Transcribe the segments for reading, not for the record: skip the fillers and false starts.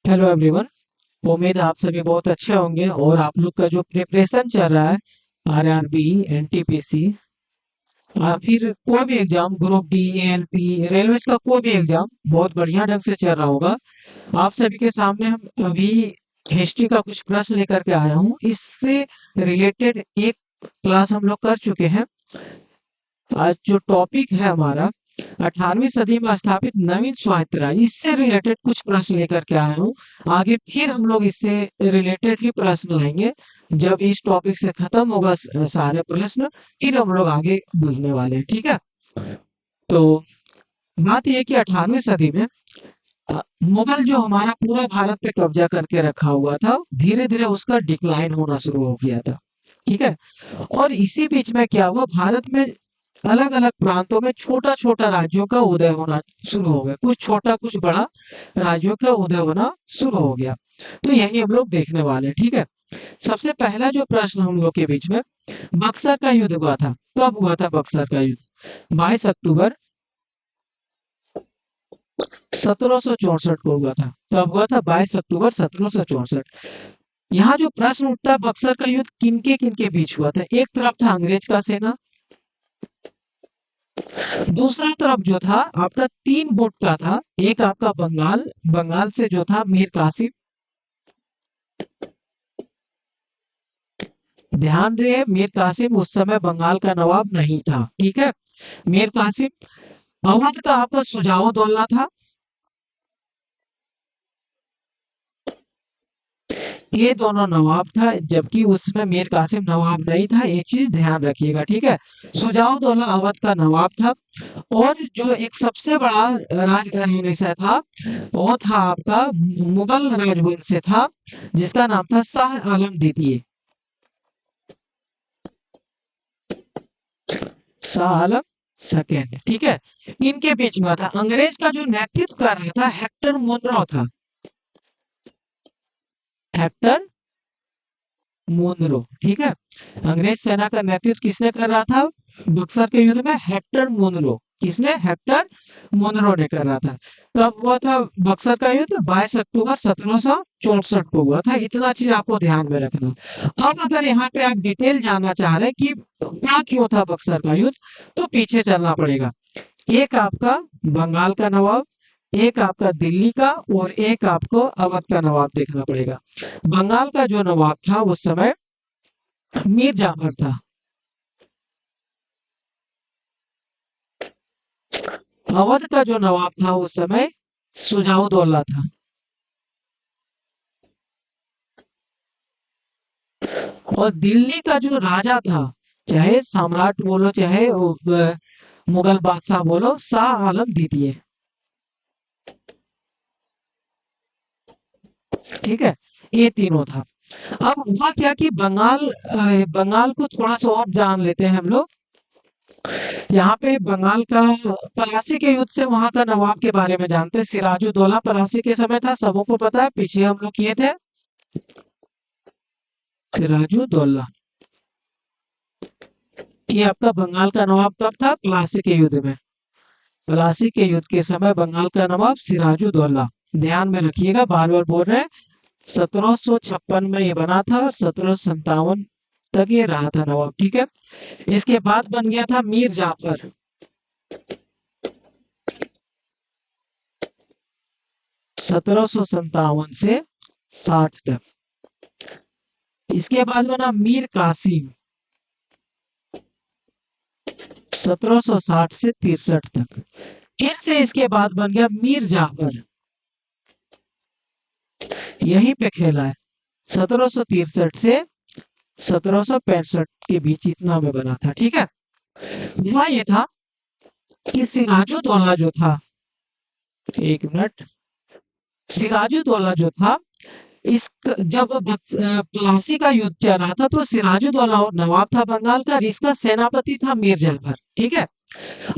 Hello everyone. उम्मीद है आप सभी बहुत अच्छे होंगे और आप लोग का जो प्रिपरेशन चल रहा है आरआरबी, एनटीपीसी, फिर कोई भी exam, group D, ALP, railway का कोई भी एग्जाम बहुत बढ़िया ढंग से चल रहा होगा। आप सभी के सामने हम अभी हिस्ट्री का कुछ प्रश्न लेकर के आया हूँ। इससे रिलेटेड एक क्लास हम लोग कर चुके हैं। आज जो टॉपिक है हमारा 18वीं सदी में स्थापित नवीन स्वायत्त राज्य, इससे रिलेटेड कुछ प्रश्न लेकर के आया हूँ। आगे फिर हम लोग इससे रिलेटेड ही प्रश्न लाएंगे। जब इस टॉपिक से खत्म होगा सारे प्रश्न, फिर हम लोग आगे बढ़ने वाले हैं। ठीक है। तो बात यह है कि 18वीं सदी में मुगल जो हमारा पूरा भारत पे कब्जा करके रखा हुआ था, धीरे धीरे उसका डिक्लाइन होना शुरू हो गया था। ठीक है। और इसी बीच में क्या हुआ, भारत में अलग अलग प्रांतों में छोटा छोटा राज्यों का उदय होना शुरू हो गया। कुछ छोटा कुछ बड़ा राज्यों का उदय होना शुरू हो गया। तो यही हम लोग देखने वाले हैं। ठीक है। सबसे पहला जो प्रश्न हम लोग के बीच में, बक्सर का युद्ध हुआ था। कब हुआ था बक्सर का युद्ध? 22 अक्टूबर 1764 को हुआ था। कब हुआ था? 22 अक्टूबर 1764। यहाँ जो प्रश्न उठता है, बक्सर का युद्ध किनके बीच हुआ था? एक तरफ था अंग्रेज का सेना, दूसरा तरफ जो था आपका 3 गुट का था। एक आपका बंगाल, बंगाल से जो था मीर कासिम। ध्यान रहे, मीर कासिम उस समय बंगाल का नवाब नहीं था। ठीक है। मीर कासिम। अवध का आपका सुजाउद्दौला था। ये दोनों नवाब था, जबकि उसमें मीर कासिम नवाब नहीं था। ये चीज ध्यान रखिएगा। ठीक है। सुजाउद्दौला अवध का नवाब था। और जो एक सबसे बड़ा राजघराने से था, वो था आपका मुगल राजवंश से था, जिसका नाम था शाह आलम द्वितीय। शाह आलम सेकेंड। ठीक है। इनके बीच में था। अंग्रेज का जो नेतृत्व कर रहा था हेक्टर मुनरो था। Hector Munro. ठीक है। अंग्रेज सेना का नेतृत्व किसने कर रहा था बक्सर के युद्ध में? Hector Munro. किसने? हेक्टर मुनरो ने कर रहा था। कब हुआ था बक्सर का युद्ध? 22 अक्टूबर 1764 को हुआ था। इतना चीज आपको ध्यान में रखना। अब अगर यहाँ पे आप डिटेल जानना चाह रहे हैं कि क्या क्यों था बक्सर का युद्ध, तो पीछे चलना पड़ेगा। एक आपका बंगाल का नवाब, एक आपका दिल्ली का, और एक आपको अवध का नवाब देखना पड़ेगा। बंगाल का जो नवाब था उस समय मीर जाफर था। अवध का जो नवाब था उस समय सुजाउद्दौला था। और दिल्ली का जो राजा था, चाहे सम्राट बोलो चाहे मुगल बादशाह बोलो, शाह आलम द्वितीय। ठीक है। ये तीनों था। अब हुआ क्या कि बंगाल को थोड़ा सा और जान लेते हैं हम लोग। यहाँ पे बंगाल का पलासी के युद्ध से वहां का नवाब के बारे में जानते हैं। सिराजुद्दौला पलासी के समय था, सबों को पता है। पीछे हम लोग किए थे सिराजुद्दौला। ये आपका बंगाल का नवाब कब था? पलासी के युद्ध में। पलासी के युद्ध के समय बंगाल का नवाब सिराजुद्दौला। ध्यान में रखिएगा, बार बार बोल रहे हैं। 1756 में ये बना था और 1757 तक ये रहा था नवाब। ठीक है। इसके बाद बन गया था मीर जाफर। 1757 से 60 तक। इसके बाद बना मीर कासिम, 1760 से 63 तक। फिर से इसके बाद बन गया मीर जाफर। यहीं पे खेला है। 1763 से 1765 के बीच इतना में बना था। ठीक है। हुआ ये था कि सिराजुद्दौला जो था, एक मिनट, सिराजुद्दौला जो था, इस जब प्लासी का युद्ध चल रहा था, तो सिराजुद्दौला नवाब था बंगाल का, और इसका सेनापति था मीर जाफर। ठीक है।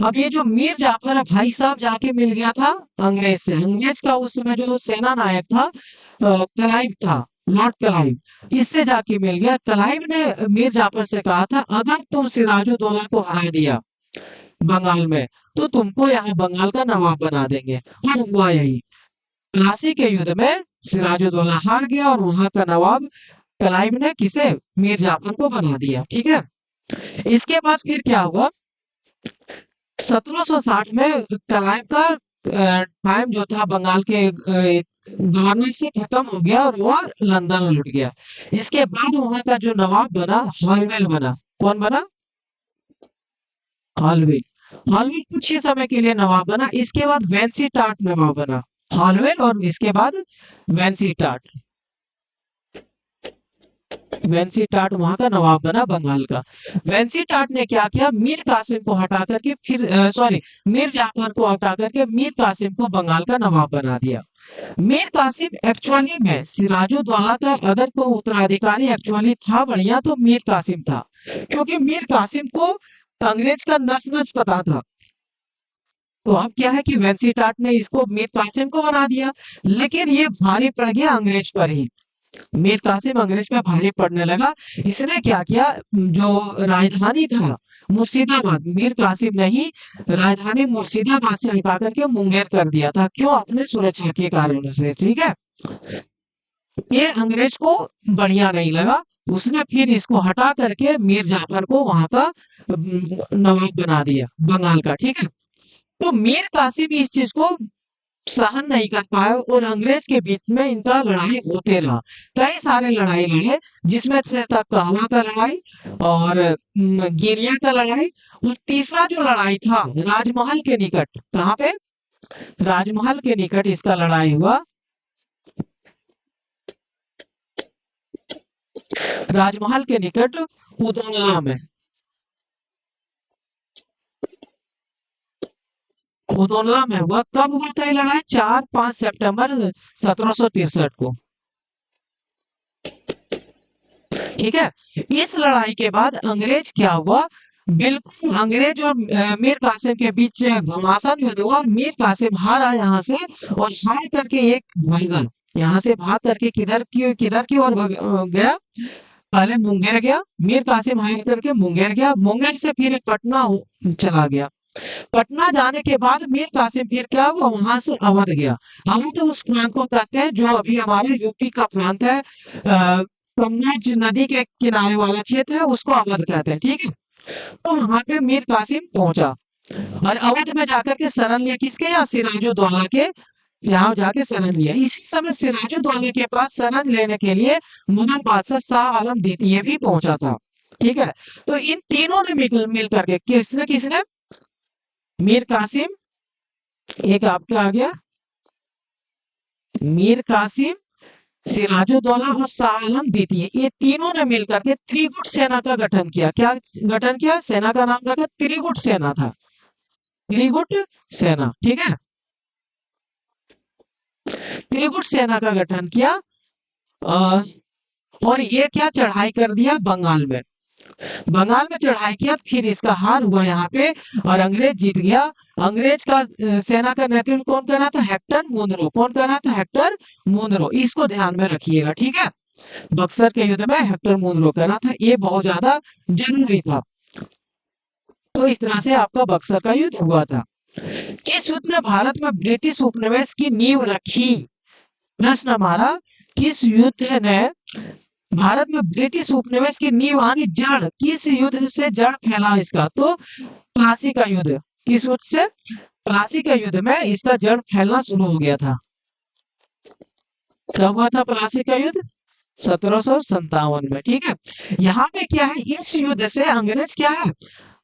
अब ये जो मीर जाफर है भाई साहब, जाके मिल गया था अंग्रेज से। अंग्रेज का उस समय जो सेना नायक था क्लाइव था, लॉर्ड क्लाइव। इससे जाके मिल गया। क्लाइव ने मीर जाफर से कहा था, अगर तुम सिराजुद्दौला को हरा दिया बंगाल में, तो तुमको यहाँ बंगाल का नवाब बना देंगे। और हुआ यही। प्लासी के युद्ध में सिराजुद्दौला हार गया और वहां का नवाब क्लाइव ने किसे, मीर जाफर को बना दिया। ठीक है, इसके बाद फिर क्या हुआ, 1760 में क्लाइव का टाइम जो था बंगाल के गवर्नर से खत्म हो गया और वो लंदन लौट गया। इसके बाद वहां का जो नवाब बना, हॉलवेल बना। कौन बना? हॉलवेल। हॉलवेल कुछ ही समय के लिए नवाब बना। इसके बाद वेंसी टाट नवाब बना। हॉलवेल और इसके बाद वेंसी टाट। वेंसी टाट वहां का नवाब बना बंगाल का। वेंसी टाट ने क्या किया, मीर कासिम को हटा करके फिर सॉरी मीर जाफर को हटा करके मीर कासिम को बंगाल का नवाब बना दिया। मीर कासिम एक्चुअली में सिराजुद्दौला का अगर कोई उत्तराधिकारी एक्चुअली था बढ़िया तो मीर कासिम था, क्योंकि मीर कासिम को अंग्रेज का नस नस पता था। तो अब क्या है कि वेंसी टाट ने इसको मीर कासिम को बना दिया, लेकिन ये भारी पड़ गया अंग्रेज पर ही। मीर कासिम अंग्रेज पे भारी पड़ने लगा। इसने क्या किया, जो राजधानी था मुर्शिदाबाद, मीर कासिम ने ही राजधानी मुर्शिदाबाद से हटा करके मुंगेर कर दिया था। क्यों? अपने सुरक्षा के कारणों से। ठीक है, ये अंग्रेज को बढ़िया नहीं लगा। उसने फिर इसको हटा करके मीर जाफर को वहां का नवाब बना दिया बंगाल का। ठीक है, तो मीर कासिम इस चीज को सहन नहीं कर पाए और अंग्रेज के बीच में इनका लड़ाई होते रहा। कई सारे लड़ाई लड़े, जिसमें से था कहवा का लड़ाई और गिरिया का लड़ाई। और तीसरा जो लड़ाई था राजमहल के निकट, कहाँ पे? राजमहल के निकट इसका लड़ाई हुआ। राजमहल के निकट उदौला में। उदौला में हुआ। कब हुआ था ये लड़ाई? 4-5 सितंबर 1763 को। ठीक है, इस लड़ाई के बाद अंग्रेज क्या हुआ, बिल्कुल अंग्रेज और मीर कासिम के बीच घमासान युद्ध हुआ और मीर कासिम हारा यहाँ से। और हार करके एक भागा, यहाँ से भाग करके किधर की ओर गया, पहले मुंगेर गया। मीर कासिम हार करके मुंगेर गया। मुंगेर से फिर पटना चला गया। पटना जाने के बाद मीर कासिम फिर क्या हुआ, वहां से अवध गया। अवध उस प्रांत को कहते हैं जो अभी हमारे यूपी का प्रांत है, कन्नौज नदी के किनारे वाला क्षेत्र है, उसको अवध कहते हैं। ठीक है, तो वहां पे मीर कासिम पहुंचा और अवध में जाकर के शरण लिया। किसके? यहाँ सिराजुद्दौला के यहाँ जाके शरण लिया। इसी समय सिराजुद्दौला के पास शरण लेने के लिए मुगल बादशाह शाह आलम द्वितीय भी पहुंचा था। ठीक है, तो इन तीनों ने मिल करके किसने किसने, मीर कासिम, एक आपका आ गया मीर कासिम, सिराजुद्दौला और शाह आलम द्वितीय, ये तीनों ने मिलकर के त्रिगुट सेना का गठन किया। क्या गठन किया? सेना का नाम रखा त्रिगुट सेना था। त्रिगुट सेना। ठीक है, त्रिगुट सेना का गठन किया। अ, और ये क्या चढ़ाई कर दिया बंगाल में। बंगाल में चढ़ाई किया, फिर इसका हार हुआ यहाँ पे और अंग्रेज जीत गया। अंग्रेज का सेना का नेतृत्व कौन कर रहा था? Hector Munro. कौन कर रहा था? Hector Munro. इसको ध्यान में रखिएगा। ठीक है, बक्सर के युद्ध में हेक्टर मुनरो कर रहा था, ये बहुत ज्यादा जरूरी था। तो इस तरह से आपका बक्सर का युद्ध हुआ था। किस युद्ध ने भारत में ब्रिटिश उपनिवेश की नींव रखी? प्रश्न हमारा, किस युद्ध ने भारत में ब्रिटिश उपनिवेश की नींव यानी जड़, किस युद्ध से जड़ फैला इसका? तो प्लासी का युद्ध। किस युद्ध से? प्लासी के युद्ध में इसका जड़ फैलना शुरू हो गया था। कब हुआ था प्लासी का युद्ध? 1757 में। ठीक है, यहाँ पे क्या है, इस युद्ध से अंग्रेज क्या है,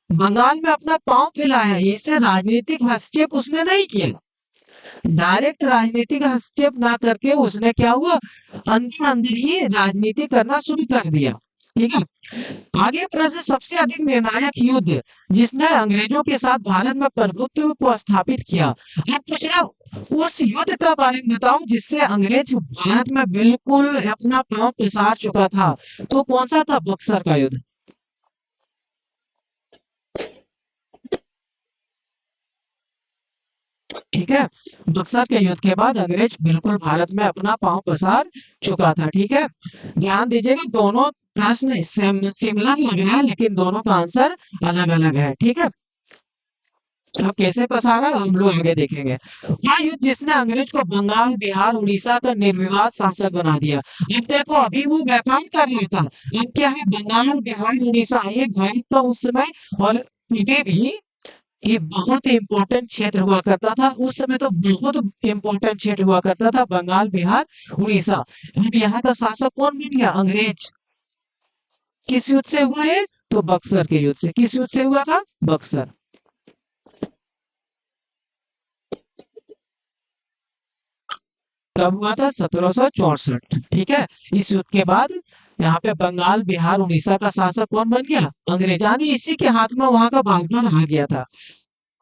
बंगाल में अपना पांव फैलाया। इससे राजनीतिक हस्तक्षेप उसने नहीं किया। डायरेक्ट राजनीतिक हस्तक्षेप ना करके उसने क्या हुआ, अंदर अंदर ही राजनीति करना शुरू कर दिया। ठीक है, आगे प्रश्न, सबसे अधिक निर्णायक युद्ध जिसने अंग्रेजों के साथ भारत में प्रभुत्व को स्थापित किया। अब पूछ रहा हूं, उस युद्ध का बारे में बताओ जिससे अंग्रेज भारत में बिल्कुल अपना पांव पसार चुका था। तो कौन सा था? बक्सर का युद्ध। ठीक है, बक्सर के युद्ध के बाद अंग्रेज बिल्कुल भारत में अपना पांव पसार चुका था। ठीक है, ध्यान दीजिएगा, दोनों प्रश्न सिमिलर लग रहा है लेकिन दोनों का आंसर अलग अलग है। ठीक है, अब कैसे पसारा हम लोग आगे देखेंगे। वह युद्ध जिसने अंग्रेज को बंगाल, बिहार, उड़ीसा का निर्विवाद शासक बना दिया। अब देखो, अभी वो व्यापार कर रहा था, अब क्या है, बंगाल, बिहार, उड़ीसा ये भारत का उस समय, और अभी भी ये बहुत इंपॉर्टेंट क्षेत्र हुआ करता था। उस समय तो बहुत इंपॉर्टेंट क्षेत्र हुआ करता था, बंगाल, बिहार, उड़ीसा। अब यहाँ का शासक कौन बन गया? अंग्रेज। किस युद्ध से हुआ है? तो बक्सर के युद्ध से। किस युद्ध से हुआ था? बक्सर। कब हुआ था? 1764। ठीक है। इस युद्ध के बाद यहाँ पे बंगाल, बिहार, उड़ीसा का शासक कौन बन गया? अंग्रेज। यानी इसी के हाथ में वहां का भागना आ गया था।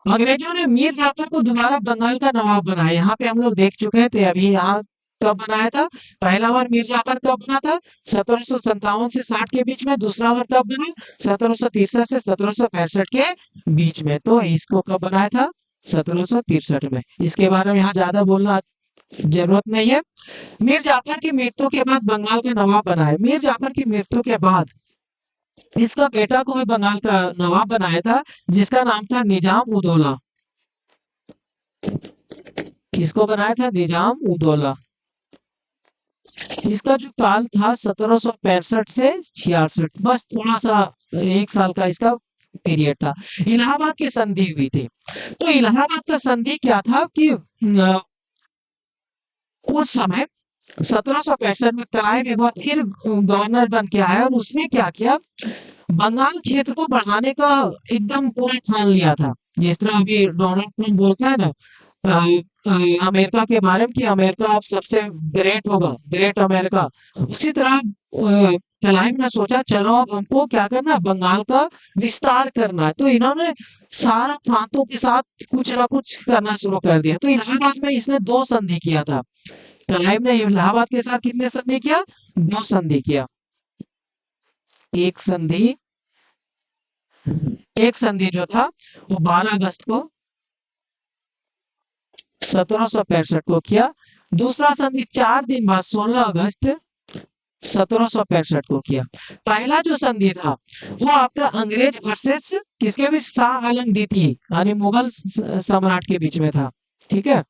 अंग्रेजों ने मीर जाफर को दोबारा बंगाल का नवाब बनाया। यहाँ पे हम लोग देख चुके थे अभी। यहाँ कब बनाया था? पहला बार मीर जाफर कब बना था? 1757 से 60 के बीच में। दूसरा बार कब बना? 1763 से 1765 के बीच में। तो इसको कब बनाया था? 1763 में। इसके बारे में यहाँ ज्यादा बोलना जरूरत नहीं है। मीर जाफर की मृत्यु के बाद बंगाल का नवाब बनाया। मीर जाफर की मृत्यु के बाद इसका बेटा को भी बंगाल का नवाब बनाया था, जिसका नाम था निजाम उदौला। किसको बनाया था? निजाम उदौला। इसका जो काल था 1765 से 66, बस थोड़ा सा 1 साल का इसका पीरियड था। इलाहाबाद की संधि हुई थी। तो इलाहाबाद का संधि क्या था कि उस समय 1765 में क्लाइव एक बार फिर गवर्नर बन के आया, और उसने क्या किया, बंगाल क्षेत्र को बढ़ाने का एकदम पूरा ठान लिया था। जिस तरह अभी डोनाल्ड ट्रम्प बोलता है ना, अमेरिका के बारे में कि अमेरिका अब सबसे ग्रेट होगा, ग्रेट अमेरिका। उसी तरह क्लाइव ने सोचा, चलो अब हमको क्या करना है, बंगाल का विस्तार करना है। तो इन्होंने सारा प्रांतों के साथ कुछ ना कुछ करना शुरू कर दिया। तो इलाहाबाद में इसने दो संधि किया था। क्लाइव ने इलाहाबाद के साथ कितने संधि किया? दो संधि किया। एक संधि एक संधि जो था वो 12 अगस्त को 1765 को किया। दूसरा संधि 4 दिन बाद 16 अगस्त 1765 को किया। पहला जो संधि था वो आपका अंग्रेज वर्सेस किसके बीच? शाह आलम द्वितीय यानी मुगल सम्राट के बीच में था। ठीक है।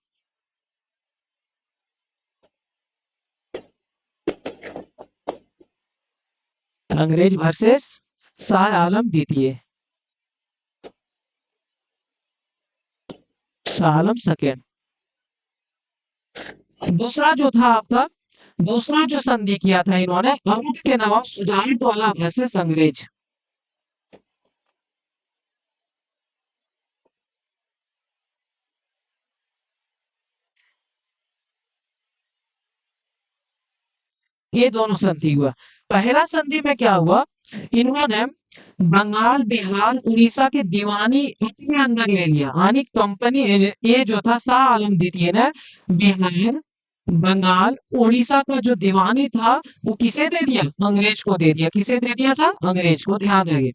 अंग्रेज वर्सेस शाह आलम द्वितीय, शाह आलम सेकेंड। दूसरा जो था आपका, दूसरा जो संधि किया था इन्होंने, अवध के नवाब सुजाउद्दौला वर्सेस अंग्रेज। ये दोनों संधि हुआ। पहला संधि में क्या हुआ, इन्होंने बंगाल, बिहार, उड़ीसा की दीवानी अपने अंदर ले लिया। यानी कंपनी, ये जो था शाह आलम द्वितीय ने बिहार, बंगाल, उड़ीसा का जो दीवानी था वो किसे दे दिया? अंग्रेज को दे दिया। किसे दे दिया था? अंग्रेज को। ध्यान रहे,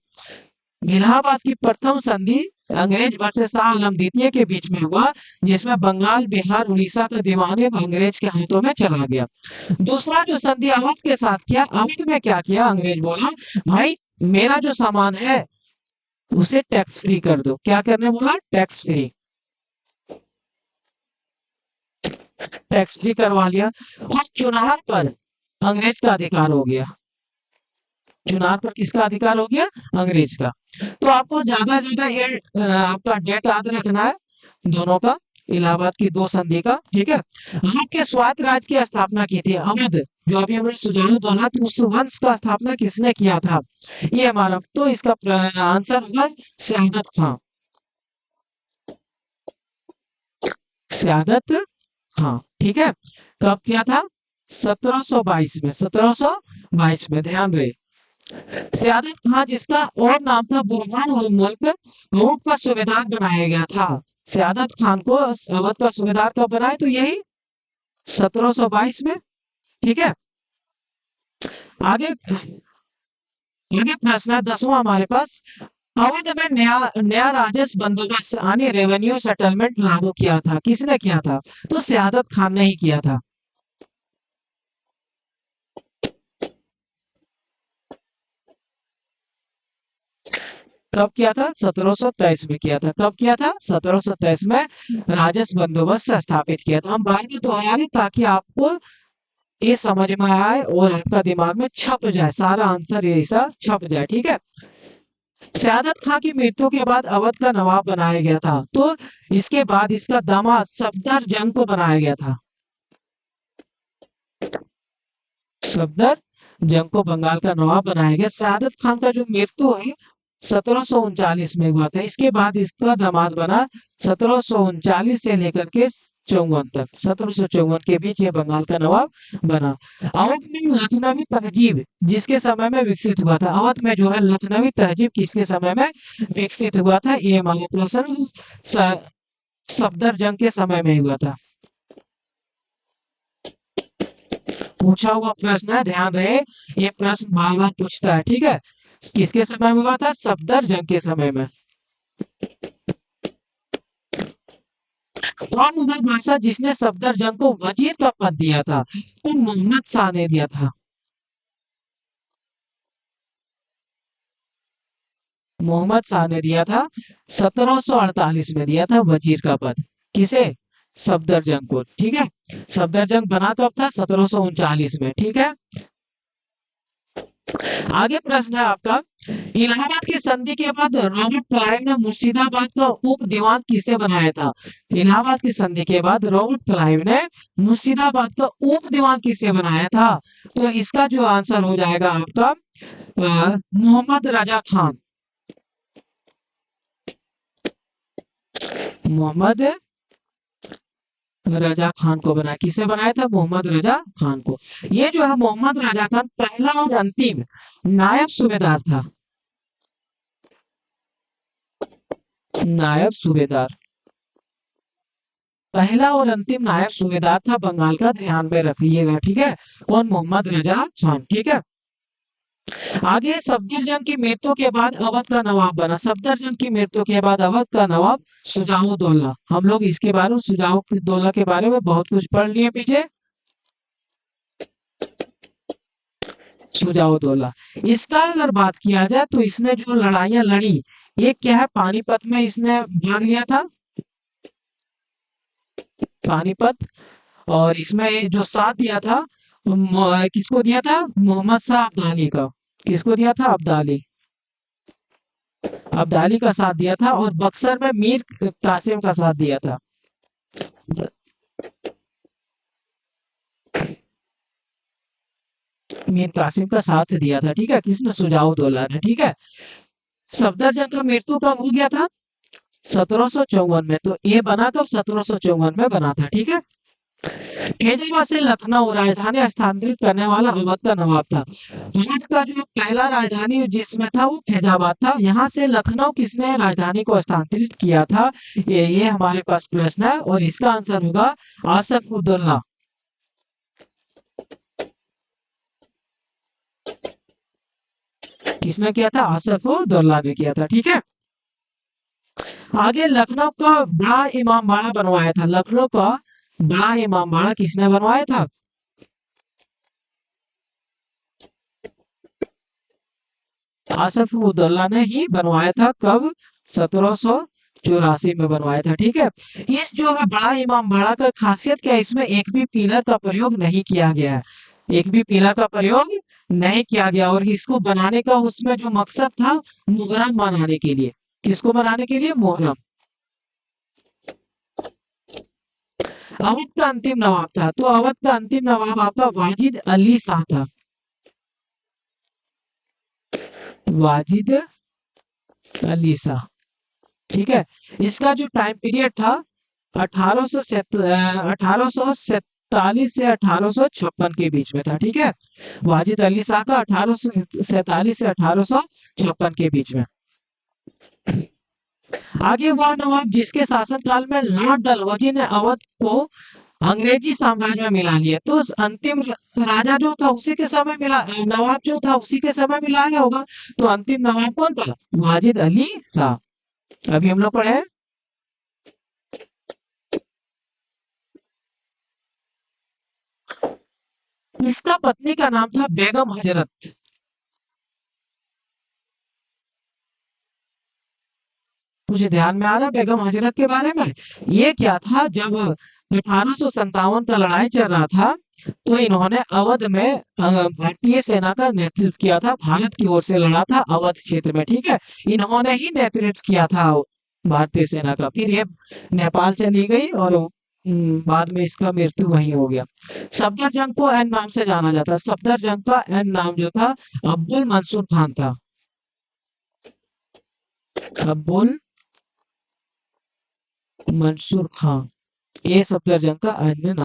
इलाहाबाद की प्रथम संधि अंग्रेज वर्सेस शाह आलम द्वितीय के बीच में हुआ, जिसमें बंगाल, बिहार, उड़ीसा का दीवाने अंग्रेज के हाथों में चला गया। दूसरा जो संधि अवध के साथ किया, अवध में क्या किया, अंग्रेज बोला, भाई मेरा जो सामान है उसे टैक्स फ्री कर दो। क्या करने बोला? Tax free. टैक्स फ्री करवा लिया। और चुनाव पर अंग्रेज का अधिकार हो गया। चुनाव पर किसका अधिकार हो गया? अंग्रेज का। तो आपको ज्यादा से ज्यादा ये आपका डेट याद रखना है दोनों का, इलाहाबाद की दो संधि का। ठीक है। आपके स्वायत्त राज्य की स्थापना की थी अवध, जो अभी हमने सुजाउद्दौला, तो उस वंश का स्थापना किसने किया था? ये हमारा, तो इसका आंसर होगा सयादत खां। सयादत खां। ठीक है। कब किया था? 1722 में। 1722 में, ध्यान रहे। सयादत खां, जिसका और नाम था बुरहान उल मुल्क, अवध का सूबेदार बनाया गया था। सयादत खान को अवध का सूबेदार कब बनाया? तो यही 1722 में। ठीक है। आगे आगे प्रश्न है 10वां हमारे पास। अवध में नया नया राजस्व बंदोबस्त यानी रेवेन्यू सेटलमेंट लागू किया था। किसने किया था? तो सयादत खान ने ही किया था। कब किया था? 1723 में किया था। कब किया था? 1723 में राजस्व बंदोबस्त स्थापित किया था। हम बार बार दोहरा रहे ताकि आपको ये समझ में आए और आपका दिमाग में छप जाए, सारा आंसर ये ऐसा छप जाए, ठीक है। सयादत खां की मृत्यु के बाद अवध का नवाब बनाया गया था, तो इसके बाद इसका दामाद सफदर जंग को बनाया गया था। सफदर जंग को बंगाल का नवाब बनाया गया। सयादत खान का जो मृत्यु है 1739 में हुआ था। इसके बाद इसका दामाद बना 1739 से लेकर के 54 तक, 1754 के बीच ये बंगाल का नवाब बना। अवध में लखनवी तहजीब जिसके समय में विकसित हुआ था, अवध में जो है लखनवी तहजीब किसके समय में विकसित हुआ था? ये हमारा प्रश्न सफदर जंग के समय में हुआ था। पूछा हुआ प्रश्न है, ध्यान रहे, ये प्रश्न बार बार पूछता है, ठीक है। किसके समय में हुआ था? सफदर जंग के समय में। कौन हुआ बादशाह जिसने सफदर जंग को वजीर का पद दिया था? तो मोहम्मद शाह ने दिया था। मोहम्मद शाह ने दिया था, 1748 में दिया था वजीर का पद। किसे? सफदर जंग को, ठीक है। सफदर जंग बना कब था? 1739 में, ठीक है। आगे प्रश्न है आपका, इलाहाबाद की संधि के बाद रॉबर्ट क्लाइव ने मुर्शिदाबाद का उप दीवान किसे बनाया था? इलाहाबाद की संधि के बाद रॉबर्ट क्लाइव ने मुर्शिदाबाद का उप दीवान किसे बनाया था? तो इसका जो आंसर हो जाएगा आपका मोहम्मद रजा खान। मोहम्मद रजा खान को बनाया। किसे बनाया था? मोहम्मद रजा खान को। ये जो है मोहम्मद रजा खान पहला और अंतिम नायब सूबेदार था। नायब सूबेदार, पहला और अंतिम नायब सूबेदार था बंगाल का, ध्यान में रखिएगा, ठीक है। कौन? मोहम्मद रजा खान, ठीक है। आगे सफदरजंग की मृत्यु के बाद अवध का नवाब बना। सफदरजंग की मृत्यु के बाद अवध का नवाब शुजाउद्दौला। हम लोग इसके बारे में, शुजाउद्दौला के बारे में बहुत कुछ पढ़ लिए पीछे। शुजाउद्दौला, इसका अगर बात किया जाए तो इसने जो लड़ाइयां लड़ी, एक क्या है, पानीपत में इसने भाग लिया था, पानीपत। और इसमें जो साथ दिया था, किसको दिया था? मोहम्मद शाह अब्दाली का। किसको दिया था? अब्दाली, अब्दाली का साथ दिया था। और बक्सर में मीर कासिम का साथ दिया था। मीर कासिम का साथ दिया था, ठीक है। किसने? शुजाउद्दौला ने, ठीक है। सफदरजंग का मृत्यु कब हो गया था? 1754 में। तो ये बना कब? 1754 में बना था, ठीक है। फैजाबाद से लखनऊ राजधानी स्थानांतरित करने वाला अवध का नवाब था। अवध का जो पहला राजधानी जिसमें था वो फैजाबाद था। यहाँ से लखनऊ किसने राजधानी को स्थानांतरित किया था? ये हमारे पास प्रश्न है और इसका आंसर होगा आसफ उद्दौला। किसने किया था? आसफ उद्दौला ने किया था, ठीक है। आगे लखनऊ का बड़ा इमामबाड़ा बनवाया था। लखनऊ का बड़ा इमामबाड़ा किसने बनवाया था? आसफ उद्दौला ने ही बनवाया था। कब? 1784 में बनवाया था, ठीक है। इस जो है बड़ा इमामबाड़ा का खासियत क्या है? इसमें एक भी पिलर का प्रयोग नहीं किया गया है। एक भी पिलर का प्रयोग नहीं किया गया। और इसको बनाने का उसमें जो मकसद था, मुहर्रम मनाने के लिए। किसको बनाने के लिए? मुहर्रम। अवध का अंतिम नवाब था, तो अवध का अंतिम नवाब आपका वाजिद अली शाह था। वाजिद अली शाह, ठीक है। इसका जो टाइम पीरियड था 1847 से 1856 के बीच में था, ठीक है। वाजिद अली शाह का 1847 से 1856 के बीच में। आगे वह नवाब जिसके शासनकाल में लॉर्ड डलहौजी ने अवध को अंग्रेजी साम्राज्य में मिला लिया। तो उस अंतिम राजा जो था उसी के समय मिला, नवाब जो था उसी के समय मिलाया होगा। तो अंतिम नवाब कौन था? वाजिद अली शाह। अभी हम लोग पढ़े हैं। इसका पत्नी का नाम था बेगम हजरत। कुछ ध्यान में आ रहा है बेगम हजरत के बारे में? ये क्या था, जब 1857 का लड़ाई चल रहा था, तो इन्होंने अवध में भारतीय सेना का नेतृत्व किया था। भारत की ओर से लड़ा था अवध क्षेत्र में, ठीक है। इन्होंने ही नेतृत्व किया था भारतीय सेना का। फिर ये नेपाल चली गई और बाद में इसका मृत्यु वहीं हो गया। सफदर जंग को एन नाम से जाना जाता है। सफदर जंग का एन नाम जो था, अब्दुल मंसूर खान था। अब्दुल मंसूर खान, ये सफदर जंग का एन नाम